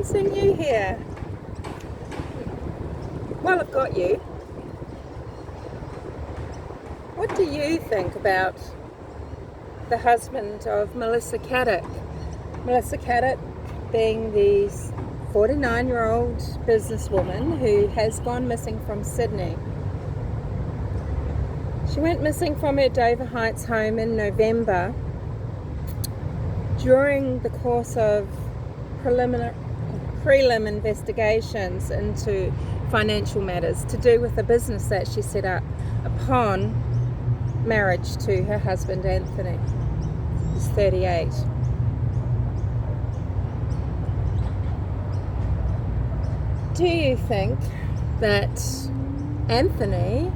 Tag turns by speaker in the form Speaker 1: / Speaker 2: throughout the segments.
Speaker 1: something new here. Well, I've got you. What do you think about the husband of Melissa Caddick? Melissa Caddick being the 49-year-old businesswoman who has gone missing from Sydney. She went missing from her Dover Heights home in November during the course of prelim investigations into financial matters to do with a business that she set up upon marriage to her husband Anthony. He's 38. Do you think that Anthony,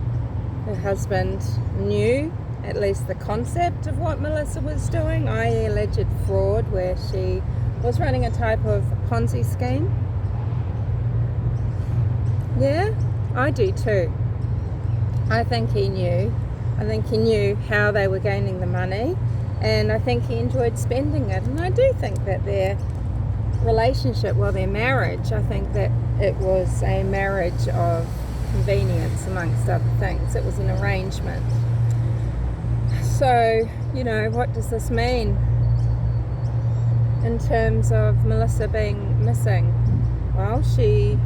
Speaker 1: her husband, knew at least the concept of what Melissa was doing, i.e. alleged fraud, where she was running a type of Ponzi scheme? Yeah, I do too. I think he knew. I think he knew how they were gaining the money, and I think he enjoyed spending it. And I do think that their relationship, well, their marriage, I think that it was a marriage of convenience amongst other things. It was an arrangement. So, what does this mean in terms of Melissa being missing? Well, she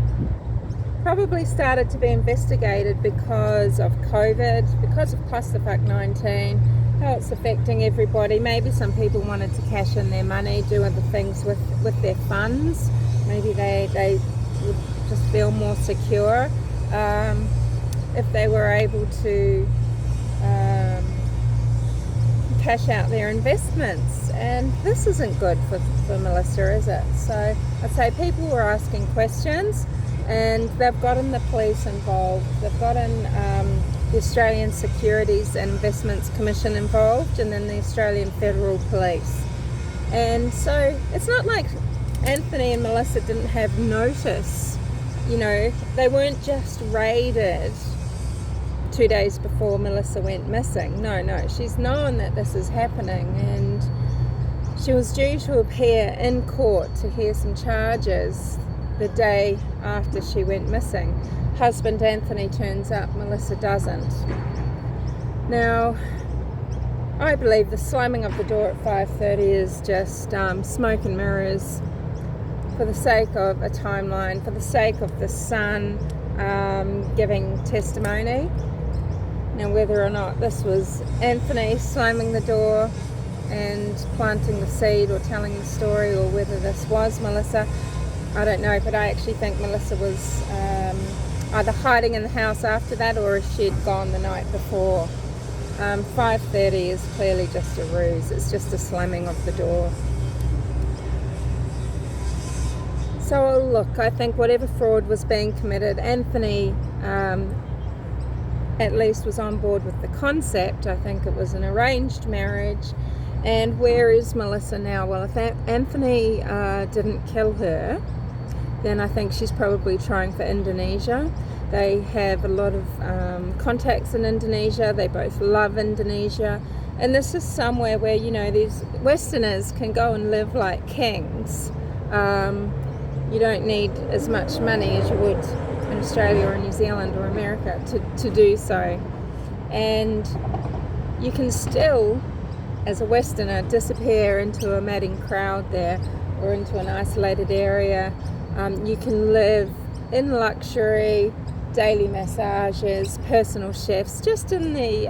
Speaker 1: probably started to be investigated because of COVID, because of clusterfuck-19, how it's affecting everybody. Maybe some people wanted to cash in their money, do other things with their funds. Maybe they would just feel more secure if they were able to cash out their investments. And this isn't good for Melissa, is it? So I'd say people were asking questions, and they've gotten the police involved. They've gotten the Australian Securities and Investments Commission involved, and then the Australian Federal Police. And so it's not like Anthony and Melissa didn't have notice. They weren't just raided 2 days before Melissa went missing. No, she's known that this is happening, and she was due to appear in court to hear some charges the day after she went missing. Husband Anthony turns up, Melissa doesn't. Now, I believe the slamming of the door at 5:30 is just smoke and mirrors for the sake of a timeline, for the sake of the son giving testimony. Now, whether or not this was Anthony slamming the door and planting the seed or telling the story, or whether this was Melissa, I don't know, but I actually think Melissa was either hiding in the house after that, or if she'd gone the night before. 5:30 is clearly just a ruse. It's just a slamming of the door. So look, I think whatever fraud was being committed, Anthony at least was on board with the concept. I think it was an arranged marriage. And where is Melissa now? Well, if Anthony didn't kill her, then I think she's probably trying for Indonesia. They have a lot of contacts in Indonesia. They both love Indonesia. And this is somewhere where, these Westerners can go and live like kings. You don't need as much money as you would in Australia or New Zealand or America to do so. And you can still, as a Westerner, disappear into a madding crowd there, or into an isolated area. You can live in luxury, daily massages, personal chefs, just in the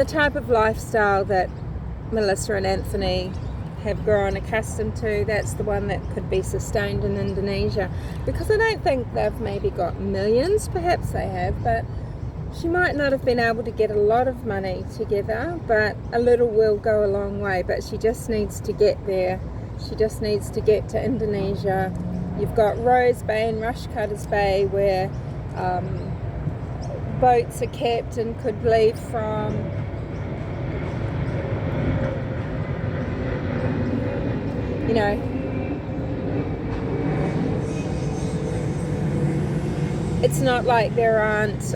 Speaker 1: type of lifestyle that Melissa and Anthony have grown accustomed to. That's the one that could be sustained in Indonesia, because I don't think they've maybe got millions. Perhaps they have, but she might not have been able to get a lot of money together, but a little will go a long way. But she just needs to get there. She just needs to get to Indonesia. You've got Rose Bay and Rushcutters Bay, where boats are kept and could leave from. It's not like there aren't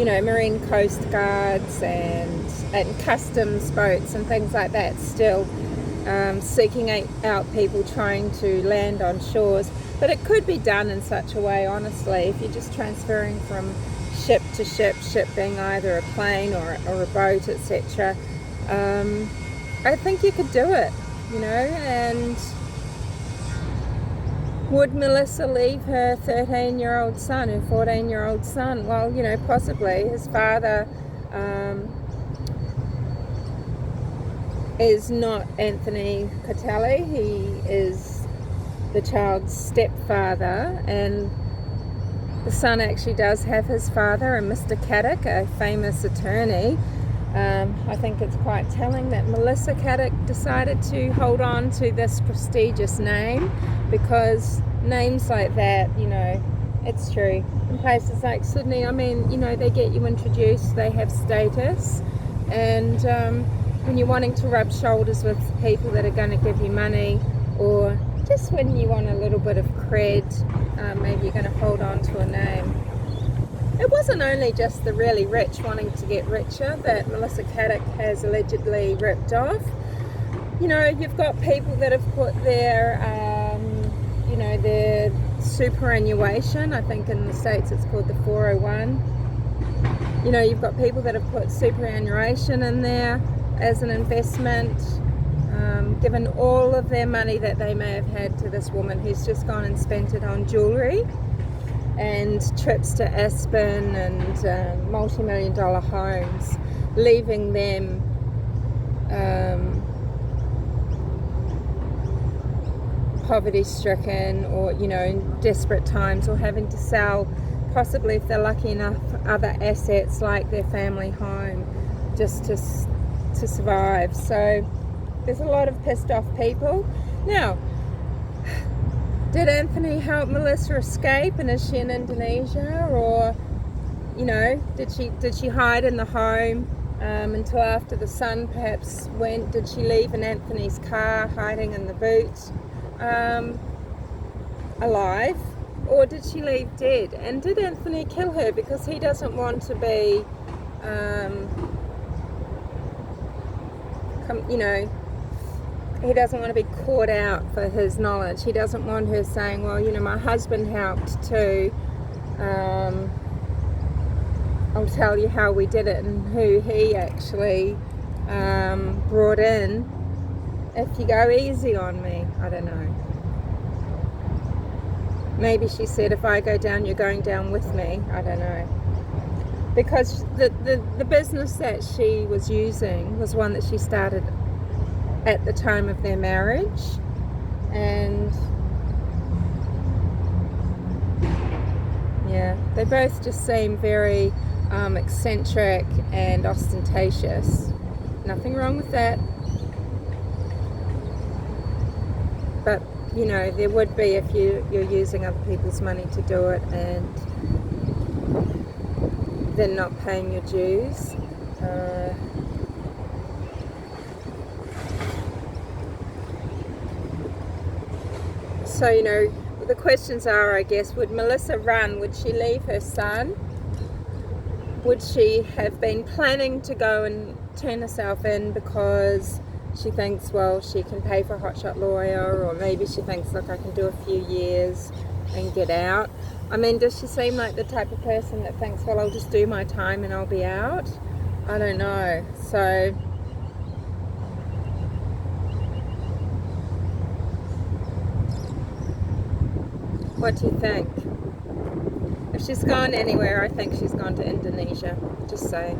Speaker 1: Marine Coast Guards and customs boats and things like that still seeking out people trying to land on shores. But it could be done in such a way, honestly, if you're just transferring from ship to ship being either a plane or a boat, etc. I think you could do it, and would Melissa leave her 13-year-old son, her 14-year-old son? Well, possibly. His father is not Anthony Caddick. He is the child's stepfather, and the son actually does have his father, a Mr. Caddick, a famous attorney. I think it's quite telling that Melissa Caddick decided to hold on to this prestigious name, because names like that, it's true. In places like Sydney, they get you introduced, they have status, and when you're wanting to rub shoulders with people that are going to give you money, or just when you want a little bit of cred, maybe you're going to hold on to a name. It wasn't only just the really rich wanting to get richer that Melissa Caddick has allegedly ripped off. You've got people that have put their superannuation, I think in the States it's called the 401. You've got people that have put superannuation in there as an investment, given all of their money that they may have had to this woman who's just gone and spent it on jewellery and trips to Aspen and multi-million-dollar homes, leaving them poverty-stricken, or in desperate times, or having to sell, possibly if they're lucky enough, other assets like their family home just to survive. So there's a lot of pissed off people. Now, did Anthony help Melissa escape, and is she in Indonesia, or did she hide in the home until after the son perhaps went? Did she leave in Anthony's car hiding in the boot alive, or did she leave dead? And did Anthony kill her because he doesn't want to be he doesn't want to be caught out for his knowledge. He doesn't want her saying, well, my husband helped too. I'll tell you how we did it and who he actually brought in. If you go easy on me, I don't know. Maybe she said, if I go down, you're going down with me. I don't know. Because the business that she was using was one that she started at the time of their marriage, and they both just seem very eccentric and ostentatious. Nothing wrong with that, but there would be if you're using other people's money to do it and then not paying your dues. So, the questions are, I guess, would Melissa run? Would she leave her son? Would she have been planning to go and turn herself in because she thinks, well, she can pay for a hotshot lawyer, or maybe she thinks, look, I can do a few years and get out? Does she seem like the type of person that thinks, well, I'll just do my time and I'll be out? I don't know. So what do you think? If she's gone anywhere, I think she's gone to Indonesia. Just saying.